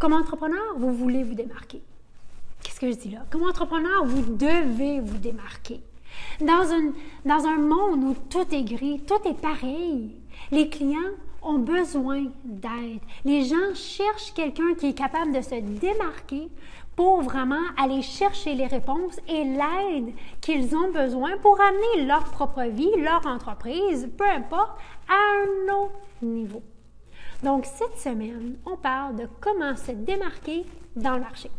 Comme entrepreneur, vous voulez vous démarquer. Qu'est-ce que je dis là? Comme entrepreneur, vous devez vous démarquer. Dans un monde où tout est gris, tout est pareil, les clients ont besoin d'aide. Les gens cherchent quelqu'un qui est capable de se démarquer pour vraiment aller chercher les réponses et l'aide qu'ils ont besoin pour amener leur propre vie, leur entreprise, peu importe, à un autre niveau. Donc, cette semaine, on parle de comment se démarquer dans le marché.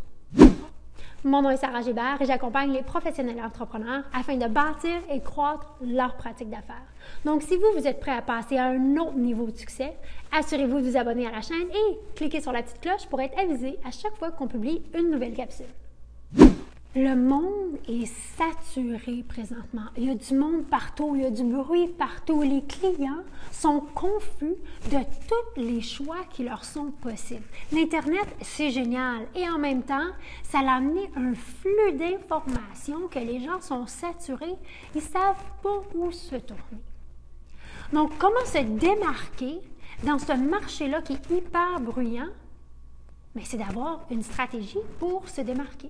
Mon nom est Sarah Gébert et j'accompagne les professionnels entrepreneurs afin de bâtir et croître leur pratique d'affaires. Donc, si vous êtes prêt à passer à un autre niveau de succès, assurez-vous de vous abonner à la chaîne et cliquez sur la petite cloche pour être avisé à chaque fois qu'on publie une nouvelle capsule. Le monde est saturé présentement. Il y a du monde partout, il y a du bruit partout. Les clients sont confus de tous les choix qui leur sont possibles. L'Internet, c'est génial. Et en même temps, ça a amené un flux d'informations que les gens sont saturés. Ils ne savent pas où se tourner. Donc, comment se démarquer dans ce marché-là qui est hyper bruyant? Bien, c'est d'avoir une stratégie pour se démarquer.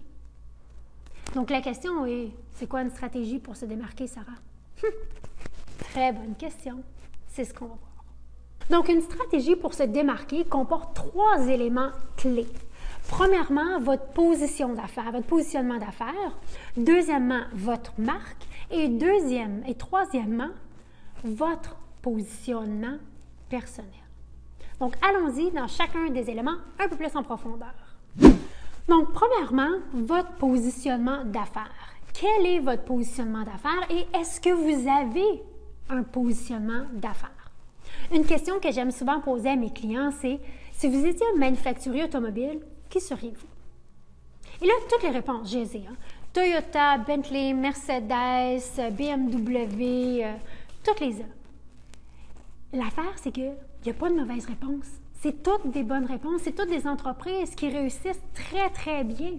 Donc, la question est, c'est quoi une stratégie pour se démarquer, Sarah? Très bonne question. C'est ce qu'on va voir. Donc, une stratégie pour se démarquer comporte 3 éléments clés. Premièrement, votre position d'affaires, votre positionnement d'affaires. Deuxièmement, votre marque. Et troisièmement, votre positionnement personnel. Donc, allons-y dans chacun des éléments un peu plus en profondeur. Donc, premièrement, votre positionnement d'affaires. Quel est votre positionnement d'affaires et est-ce que vous avez un positionnement d'affaires? Une question que j'aime souvent poser à mes clients, c'est si vous étiez un manufacturier automobile, qui seriez-vous? Et là, toutes les réponses, je les ai. Toyota, Bentley, Mercedes, BMW, toutes les A. L'affaire, c'est qu'il n'y a pas de mauvaise réponse. C'est toutes des bonnes réponses, c'est toutes des entreprises qui réussissent très, très bien.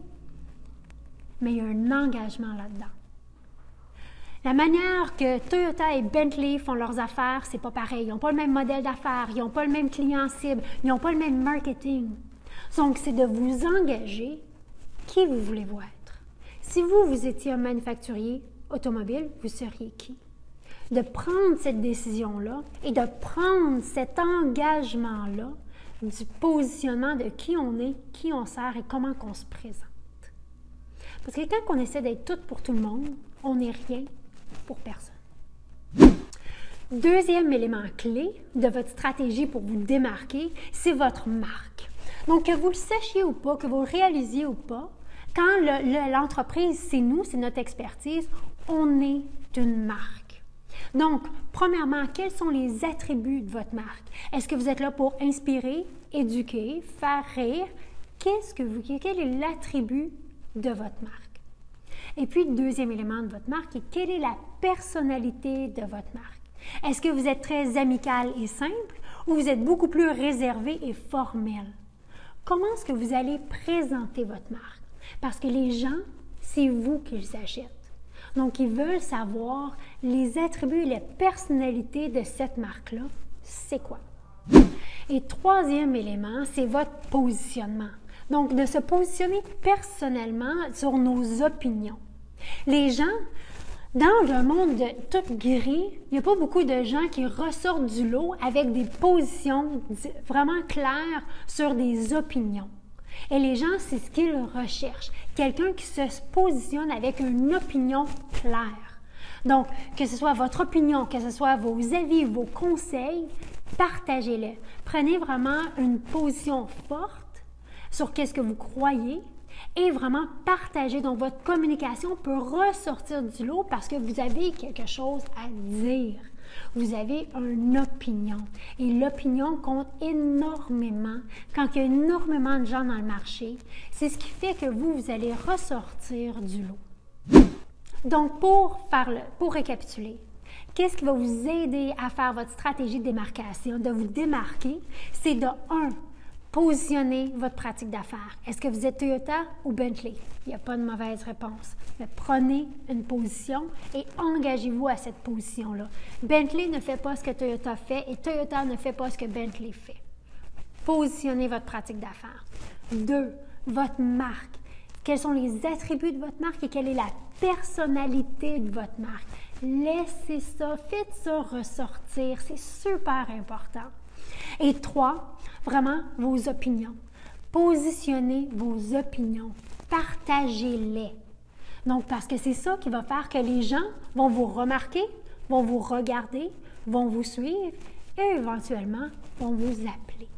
Mais il y a un engagement là-dedans. La manière que Toyota et Bentley font leurs affaires, c'est pas pareil. Ils n'ont pas le même modèle d'affaires, ils n'ont pas le même client cible, ils n'ont pas le même marketing. Donc, c'est de vous engager qui vous voulez-vous être. Si vous étiez un manufacturier automobile, vous seriez qui? De prendre cette décision-là et de prendre cet engagement-là du positionnement de qui on est, qui on sert et comment on se présente. Parce que quand on essaie d'être tout pour tout le monde, on n'est rien pour personne. Deuxième élément clé de votre stratégie pour vous démarquer, c'est votre marque. Donc, que vous le sachiez ou pas, que vous le réalisiez ou pas, quand l'entreprise, c'est nous, c'est notre expertise, on est une marque. Donc, premièrement, quels sont les attributs de votre marque? Est-ce que vous êtes là pour inspirer, éduquer, faire rire? Quel est l'attribut de votre marque? Et puis, le deuxième élément de votre marque est quelle est la personnalité de votre marque? Est-ce que vous êtes très amical et simple ou vous êtes beaucoup plus réservé et formel? Comment est-ce que vous allez présenter votre marque? Parce que les gens, c'est vous qu'ils achètent. Donc, ils veulent savoir les attributs et les personnalités de cette marque-là. C'est quoi? Et troisième élément, c'est votre positionnement. Donc, de se positionner personnellement sur nos opinions. Les gens, dans un monde de tout gris, il n'y a pas beaucoup de gens qui ressortent du lot avec des positions vraiment claires sur des opinions. Et les gens, c'est ce qu'ils recherchent. Quelqu'un qui se positionne avec une opinion claire. Donc, que ce soit votre opinion, que ce soit vos avis, vos conseils, partagez-les. Prenez vraiment une position forte sur qu'est-ce que vous croyez et vraiment partagez. Donc, votre communication peut ressortir du lot parce que vous avez quelque chose à dire. Vous avez une opinion. Et l'opinion compte énormément. Quand il y a énormément de gens dans le marché, c'est ce qui fait que vous allez ressortir du lot. Donc, pour récapituler, qu'est-ce qui va vous aider à faire votre stratégie de démarcation, de vous démarquer? C'est de 1. Positionner votre pratique d'affaires. Est-ce que vous êtes Toyota ou Bentley? Il n'y a pas de mauvaise réponse. Mais prenez une position et engagez-vous à cette position-là. Bentley ne fait pas ce que Toyota fait et Toyota ne fait pas ce que Bentley fait. Positionnez votre pratique d'affaires. 2, votre marque. Quels sont les attributs de votre marque et quelle est la personnalité de votre marque? Laissez ça, faites ça ressortir, c'est super important. Et 3, vraiment vos opinions. Positionnez vos opinions, partagez-les. Donc, parce que c'est ça qui va faire que les gens vont vous remarquer, vont vous regarder, vont vous suivre et éventuellement vont vous appeler.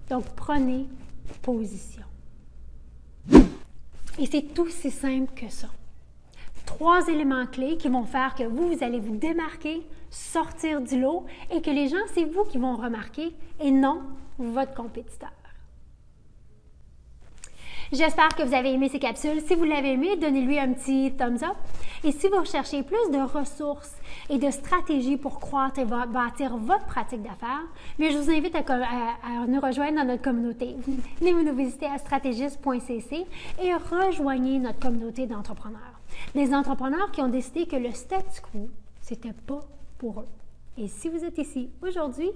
Donc, prenez position. Et c'est tout aussi simple que ça. 3 éléments clés qui vont faire que vous allez vous démarquer, sortir du lot et que les gens, c'est vous qui vont remarquer et non votre compétiteur. J'espère que vous avez aimé ces capsules. Si vous l'avez aimé, donnez-lui un petit thumbs up. Et si vous recherchez plus de ressources et de stratégies pour croître et bâtir votre pratique d'affaires, je vous invite à nous rejoindre dans notre communauté. Venez nous visiter à stratégiste.cc et rejoignez notre communauté d'entrepreneurs. Des entrepreneurs qui ont décidé que le statu quo, c'était pas pour eux. Et si vous êtes ici aujourd'hui,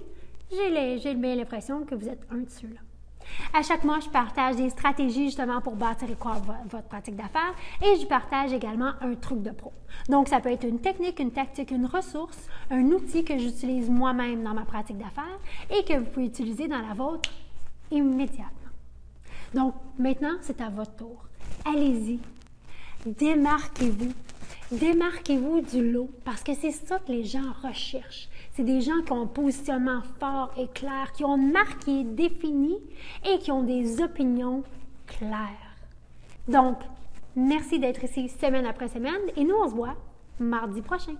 j'ai bien l'impression que vous êtes un de ceux-là. À chaque mois, je partage des stratégies justement pour bâtir et croître votre pratique d'affaires et je partage également un truc de pro. Donc, ça peut être une technique, une tactique, une ressource, un outil que j'utilise moi-même dans ma pratique d'affaires et que vous pouvez utiliser dans la vôtre immédiatement. Donc, maintenant, c'est à votre tour. Allez-y, démarquez-vous. Démarquez-vous du lot parce que c'est ça que les gens recherchent. C'est des gens qui ont un positionnement fort et clair, qui ont une marque qui est définie et qui ont des opinions claires. Donc, merci d'être ici semaine après semaine et nous, on se voit mardi prochain.